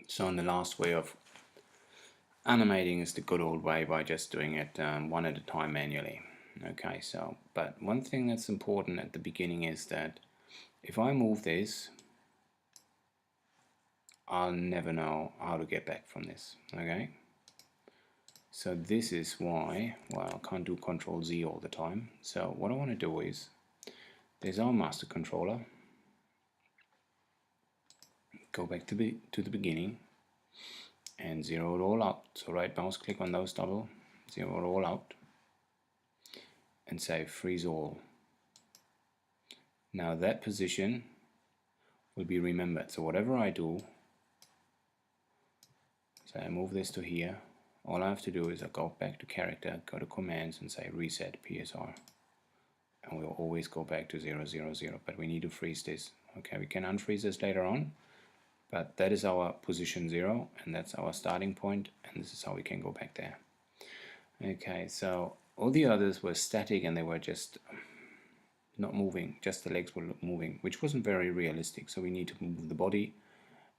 So in the last way of animating is the good old way by just doing it one at a time manually. Okay, so but one thing that's important at the beginning is that if I move this, I'll never know how to get back from this. Okay, so this is why, well, I can't do Control Z all the time. So what I want to do is, there's our master controller. Go back to the beginning and zero it all out. So right mouse click on those double, zero it all out, and say freeze all. Now that position will be remembered. So whatever I do, so I move this to here, all I have to do is I go back to character, go to commands and say reset PSR. And we'll always go back to 0, 0, 0, but we need to freeze this. Okay, we can unfreeze this later on, but that is our position 0, and that's our starting point, and this is how we can go back there. Okay, so all the others were static and they were just not moving, just the legs were moving, which wasn't very realistic. So we need to move the body,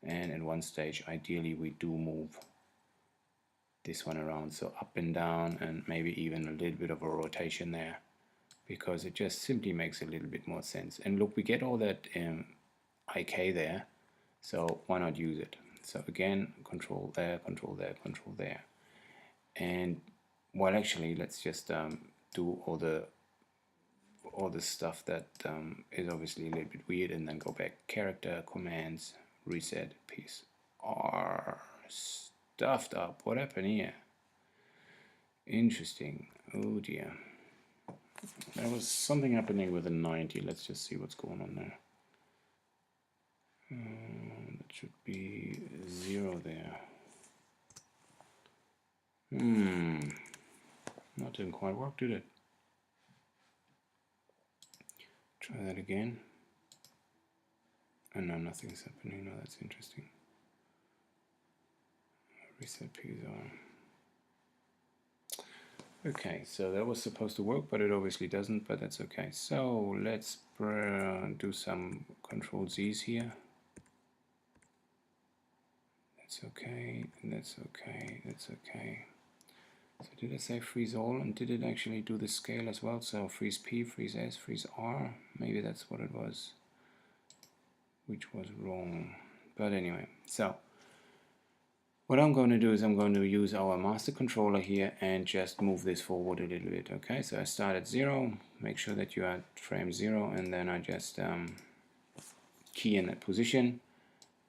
and at one stage ideally we do move this one around, so up and down, and maybe even a little bit of a rotation there, because it just simply makes a little bit more sense. And look, we get all that IK there, so why not use it? So again, control there, control there, control there. And well, actually let's just do all the stuff that is obviously a little bit weird, and then go back character, commands, reset, piece R, stuffed up. What happened here? Interesting. Oh dear, there was something happening with the 90. Let's just see what's going on there. That should be 0 there. That didn't quite work, did it? Try that again. And no, nothing's happening. No, that's interesting. Reset PSR. Okay, so that was supposed to work, but it obviously doesn't, but that's okay. So let's do some Control Z's here. That's okay, and that's okay, that's okay. So did I say freeze all, and did it actually do the scale as well? So freeze P, freeze S, freeze R, maybe that's what it was, which was wrong. But anyway, so what I'm going to do is I'm going to use our master controller here and just move this forward a little bit. Okay, so I start at 0, make sure that you are at frame 0, and then I just key in that position,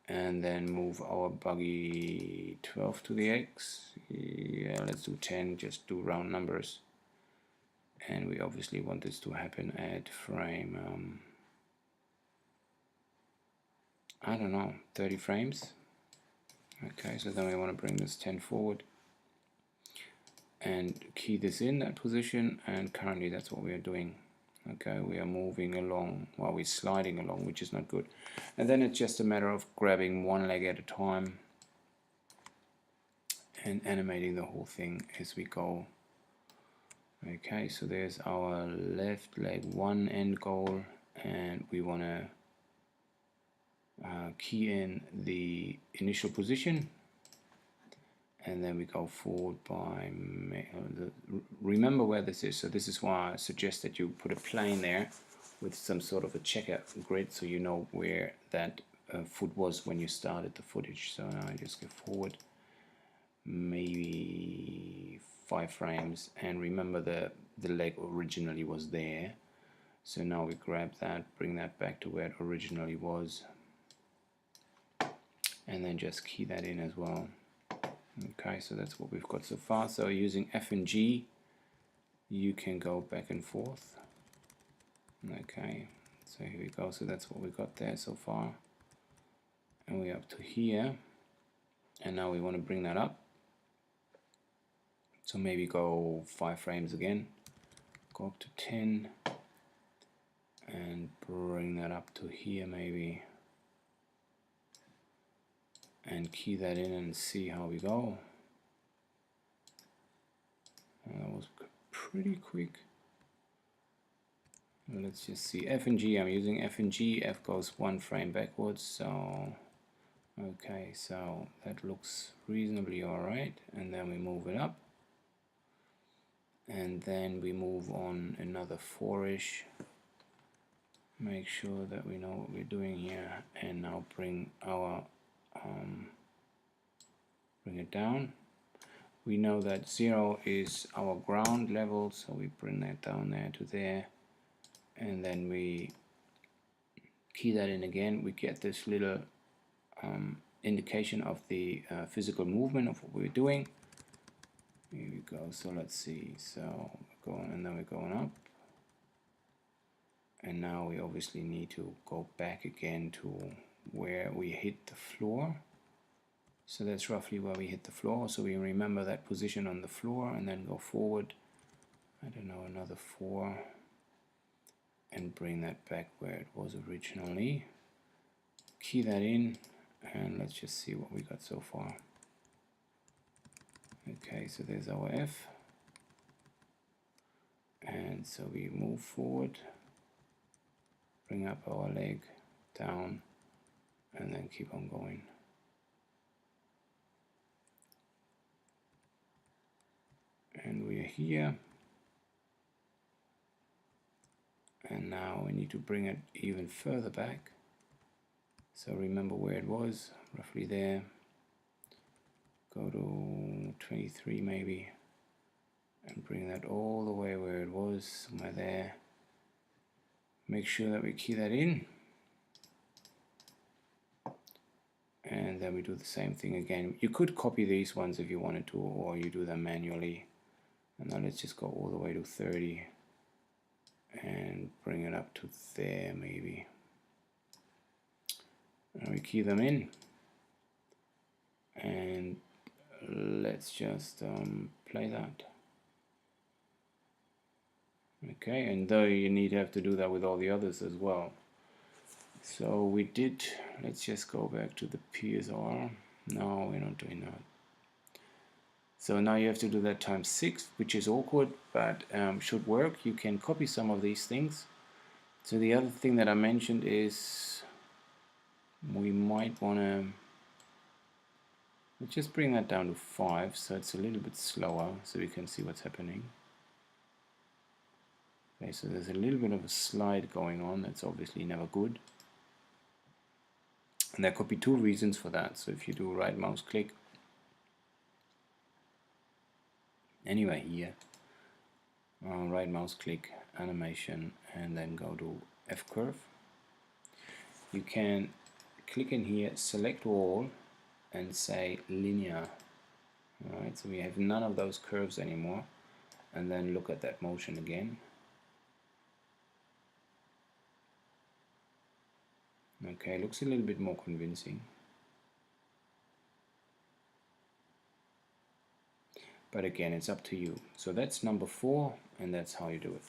and then move our buggy 12 to the X. Yeah, let's do 10, just do round numbers. And we obviously want this to happen at frame, I don't know, 30 frames. Okay, so then we want to bring this 10 forward and key this in that position, and currently that's what we are doing. Okay, we are moving along while we're sliding along, which is not good. And then it's just a matter of grabbing one leg at a time and animating the whole thing as we go. Okay, so there's our left leg 1 end goal, and we want to key in the initial position, and then we go forward by, remember where this is. So this is why I suggest that you put a plane there with some sort of a checker grid, so you know where that foot was when you started the footage. So now I just go forward maybe 5 frames, and remember the leg originally was there. So now we grab that, bring that back to where it originally was, and then just key that in as well. Okay, so that's what we've got so far. So using F and G, you can go back and forth. Okay, so here we go. So that's what we got there so far. And we're up to here. And now we want to bring that up. So maybe go 5 frames again. Go up to 10. And bring that up to here maybe. And key that in and see how we go. That was pretty quick. Let's just see F and G. I'm using F and G. F goes 1 frame backwards, so Okay, so that looks reasonably alright, and then we move it up, and then we move on another 4-ish. Make sure that we know what we're doing here, and now bring our bring it down. We know that 0 is our ground level, so we bring that down there to there, and then we key that in again. We get this little indication of the physical movement of what we're doing. Here we go. So let's see. So we're going, and then we're going up, and now we obviously need to go back again to where we hit the floor. So that's roughly where we hit the floor. So we remember that position on the floor, and then go forward, I don't know, another 4, and bring that back where it was originally. Key that in, and let's just see what we got so far. Okay, so there's our F, and so we move forward, bring up our leg down, and then keep on going. And we're here, and now we need to bring it even further back. So remember where it was, roughly there. Go to 23 maybe, and bring that all the way where it was, somewhere there. Make sure that we key that in, and then we do the same thing again. You could copy these ones if you wanted to, or you do them manually. And now let's just go all the way to 30 and bring it up to there maybe. And we key them in, and let's just play that. Okay, and though you need to have to do that with all the others as well. So we did, let's just go back to the PSR. No, we're not doing that. So now you have to do that times 6, which is awkward, but should work. You can copy some of these things. So the other thing that I mentioned is we might want to, let's just bring that down to 5, so it's a little bit slower, so we can see what's happening. Okay, so there's a little bit of a slide going on. That's obviously never good. And there could be 2 reasons for that. So if you do right mouse click, anyway here, right mouse click, animation, and then go to F curve. You can click in here, select all, and say linear. Alright, so we have none of those curves anymore, and then look at that motion again. Okay, looks a little bit more convincing. But again, it's up to you. So that's number 4, and that's how you do it.